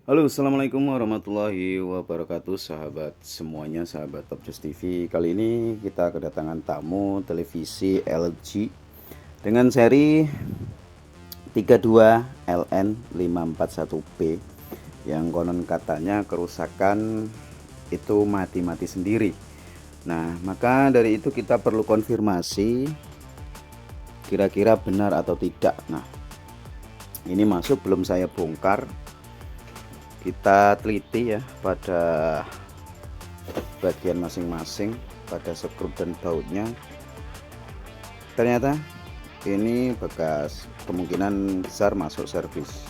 Halo, assalamualaikum warahmatullahi wabarakatuh, sahabat semuanya, sahabat Top Just TV. Kali ini kita kedatangan tamu televisi LG dengan seri 32LN541P yang konon katanya kerusakan itu mati-mati sendiri. Nah, maka dari itu kita perlu konfirmasi kira-kira benar atau tidak. Nah, ini masuk belum saya bongkar. Kita teliti ya pada bagian masing-masing, pada skrup dan bautnya. Ternyata ini bekas, kemungkinan besar masuk servis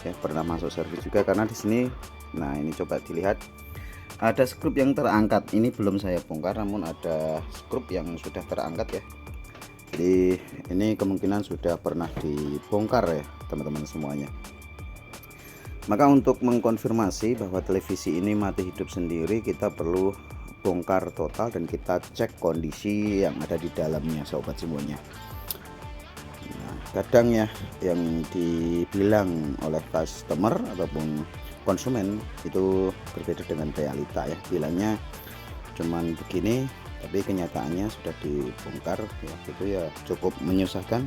ya, pernah masuk servis juga karena di sini. Nah, ini coba dilihat, ada skrup yang terangkat. Ini belum saya bongkar, namun ada skrup yang sudah terangkat ya. Jadi ini kemungkinan sudah pernah dibongkar ya teman-teman semuanya. Maka untuk mengkonfirmasi bahwa televisi ini mati hidup sendiri, kita perlu bongkar total dan kita cek kondisi yang ada di dalamnya, sobat semuanya. Nah, kadang ya yang dibilang oleh customer ataupun konsumen itu berbeda dengan realita ya. Bilangnya cuman begini, tapi kenyataannya sudah dibongkar ya, itu ya cukup menyusahkan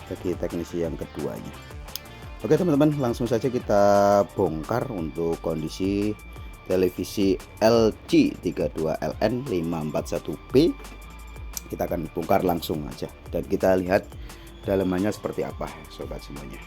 bagi teknisi yang keduanya. Oke teman-teman, langsung saja kita bongkar untuk kondisi televisi LG 32LN541B. Kita akan bongkar langsung aja dan kita lihat dalamannya seperti apa sobat semuanya.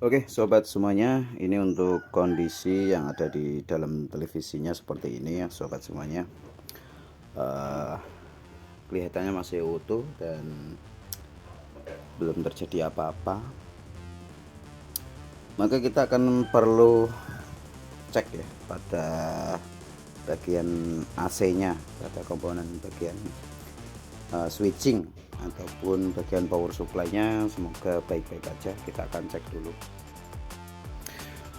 Oke sobat semuanya, ini untuk kondisi yang ada di dalam televisinya seperti ini ya sobat semuanya. Kelihatannya masih utuh dan belum terjadi apa-apa. Maka kita akan perlu cek ya pada bagian AC-nya, pada komponen bagian switching ataupun bagian power supply-nya. Semoga baik-baik aja. Kita akan cek dulu.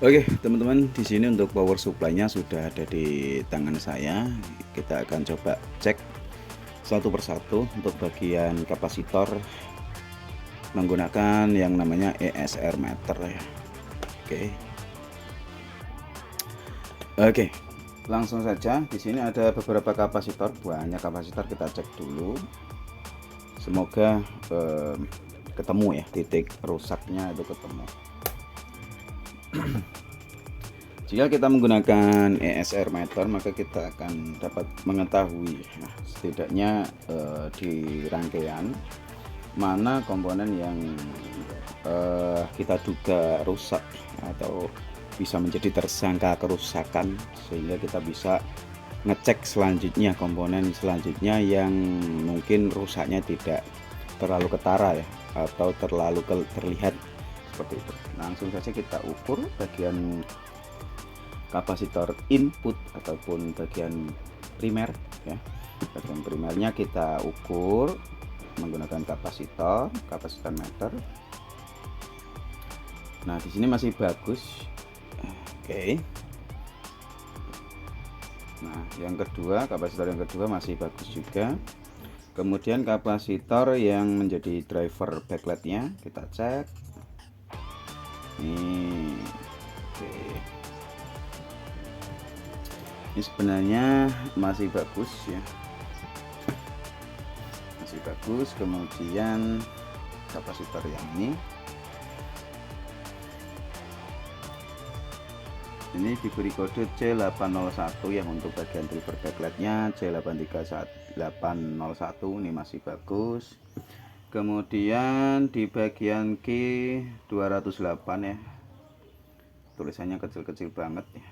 Oke teman-teman, di sini untuk power supply-nya sudah ada di tangan saya. Kita akan coba cek satu persatu untuk bagian kapasitor menggunakan yang namanya ESR meter ya. Oke, langsung saja. Di sini ada beberapa kapasitor, banyak kapasitor, kita cek dulu. Semoga ketemu ya, titik rusaknya itu ketemu. Jika kita menggunakan ESR meter, maka kita akan dapat mengetahui setidaknya di rangkaian mana komponen yang kita duga rusak atau bisa menjadi tersangka kerusakan, sehingga kita bisa ngecek selanjutnya komponen selanjutnya yang mungkin rusaknya tidak terlalu ketara ya, atau terlalu terlihat seperti itu. Langsung saja kita ukur bagian kapasitor input ataupun bagian primer ya. Bagian primernya kita ukur menggunakan kapasitor meter. Nah, di sini masih bagus. Oke. Nah, yang kedua, kapasitor yang kedua masih bagus juga. Kemudian kapasitor yang menjadi driver backlightnya kita cek. Oke. Ini sebenarnya masih bagus ya, masih bagus. Kemudian kapasitor yang ini diberi kode C801 yang untuk bagian driver backlightnya, C83801 ini masih bagus. Kemudian di bagian key 208 ya, tulisannya kecil-kecil banget ya.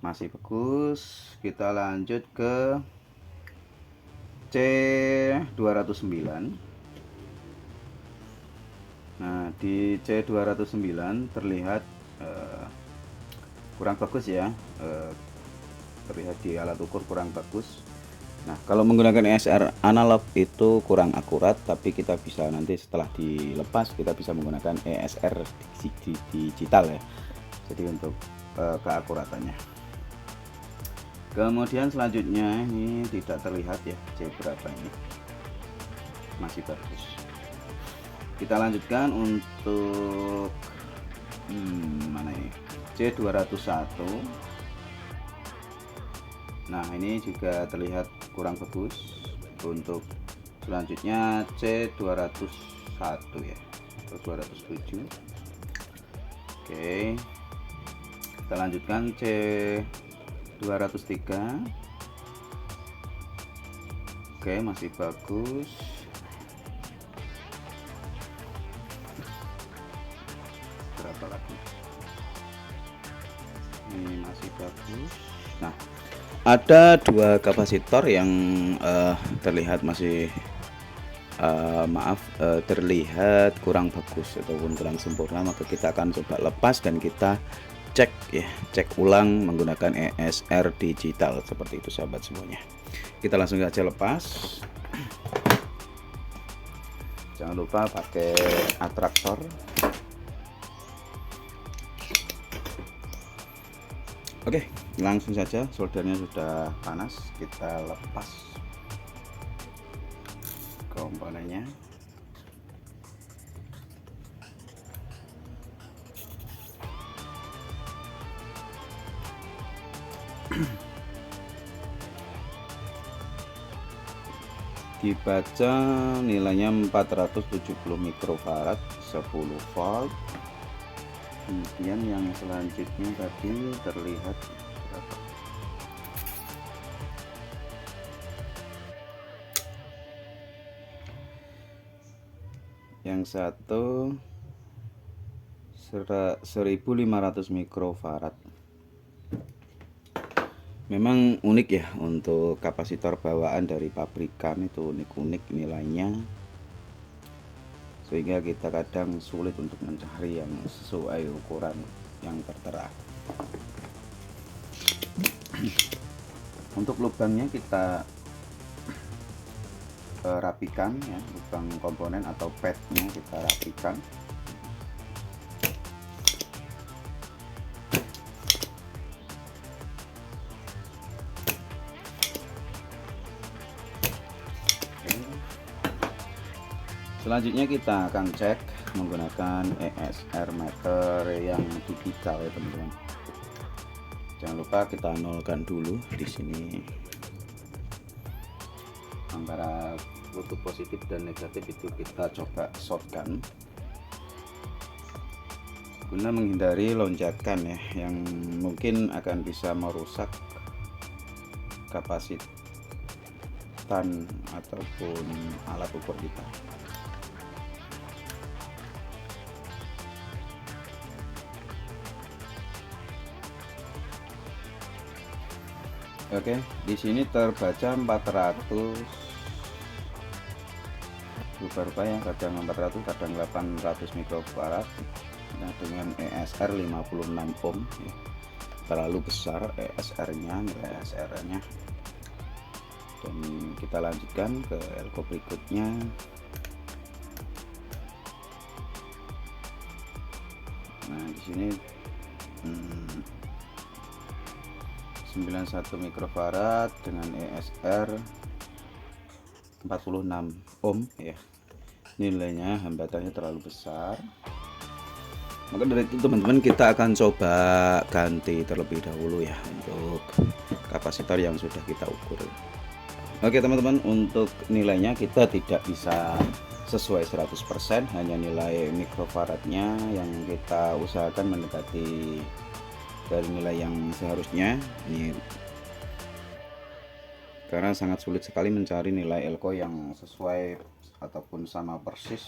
masih bagus. Kita lanjut ke C 209. Nah, di C 209 terlihat kurang bagus ya, terlihat di alat ukur kurang bagus. Nah, kalau menggunakan ESR analog itu kurang akurat, tapi kita bisa nanti setelah dilepas kita bisa menggunakan ESR digital ya. Jadi untuk keakuratannya. Kemudian selanjutnya ini tidak terlihat ya C berapa ini, masih bagus. Kita lanjutkan untuk mana ini, C 201. Nah, ini juga terlihat kurang bagus. Untuk selanjutnya C 201 ya, atau 207. Oke, kita lanjutkan C 203. Oke, masih bagus. Berapa lagi? Ini masih bagus. Nah, ada dua kapasitor yang terlihat masih terlihat kurang bagus ataupun kurang sempurna, maka kita akan coba lepas dan kita cek ya, cek ulang menggunakan ESR digital seperti itu sahabat semuanya. Kita langsung saja lepas. Jangan lupa pakai atraktor. Oke, langsung saja, soldernya sudah panas, kita lepas komponennya. Dibaca nilainya 470 mikrofarad 10 volt. Kemudian yang selanjutnya tadi terlihat berapa? Yang satu 1500 mikrofarad. Memang unik ya, untuk kapasitor bawaan dari pabrikan itu unik-unik nilainya, sehingga kita kadang sulit untuk mencari yang sesuai ukuran yang tertera. Untuk lubangnya kita rapikan ya, lubang komponen atau padnya kita rapikan. Selanjutnya kita akan cek menggunakan ESR meter yang digital ya teman-teman. Jangan lupa kita nolkan dulu di sini. Antara kutub positif dan negatif itu kita coba shortkan guna menghindari lonjakan ya, yang mungkin akan bisa merusak kapasitan ataupun alat ukur kita. Oke, di sini terbaca 400, berubah ya, kadang 400 kadang 800 mikrofarad. Nah, dengan ESR 56 ohm ya. Terlalu besar ESR-nya, nilai ESR-nya. Dan kita lanjutkan ke elko berikutnya. Nah, di sini 91 mikrofarad dengan ESR 46 ohm ya. Nilainya hambatannya terlalu besar. Maka dari itu teman-teman, kita akan coba ganti terlebih dahulu ya untuk kapasitor yang sudah kita ukur. Oke teman-teman, untuk nilainya kita tidak bisa sesuai 100%, hanya nilai mikrofaradnya yang kita usahakan mendekati dari nilai yang seharusnya ini, karena sangat sulit sekali mencari nilai elko yang sesuai ataupun sama persis,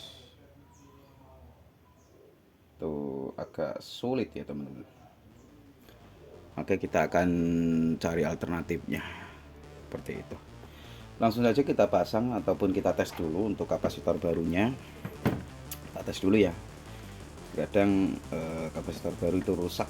tuh agak sulit ya teman-teman. maka kita akan cari alternatifnya seperti itu. Langsung saja kita pasang ataupun kita tes dulu untuk kapasitor barunya. Kita tes dulu ya, kadang kapasitor baru itu rusak.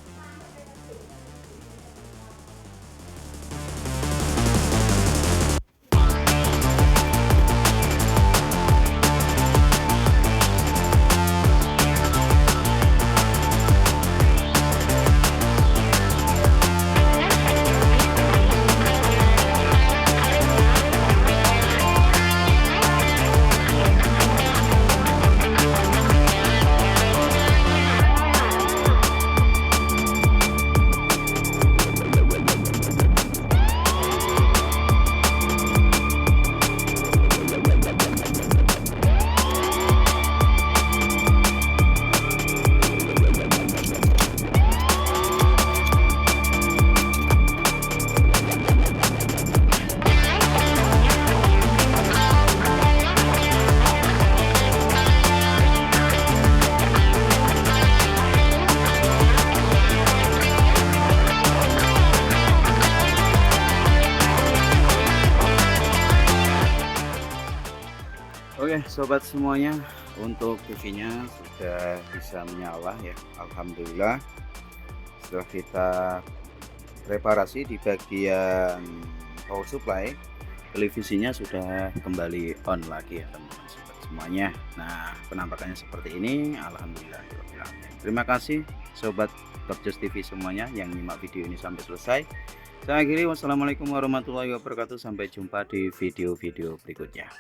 Oke sobat semuanya, untuk TV-nya sudah bisa menyala ya, alhamdulillah. Setelah kita reparasi di bagian power supply, televisinya sudah kembali on lagi ya teman-teman sobat semuanya. Nah penampakannya seperti ini, alhamdulillah. Terima kasih sobat Top-Joss TV semuanya yang nyimak video ini sampai selesai. Saya akhiri, wassalamualaikum warahmatullahi wabarakatuh. Sampai jumpa di video-video berikutnya.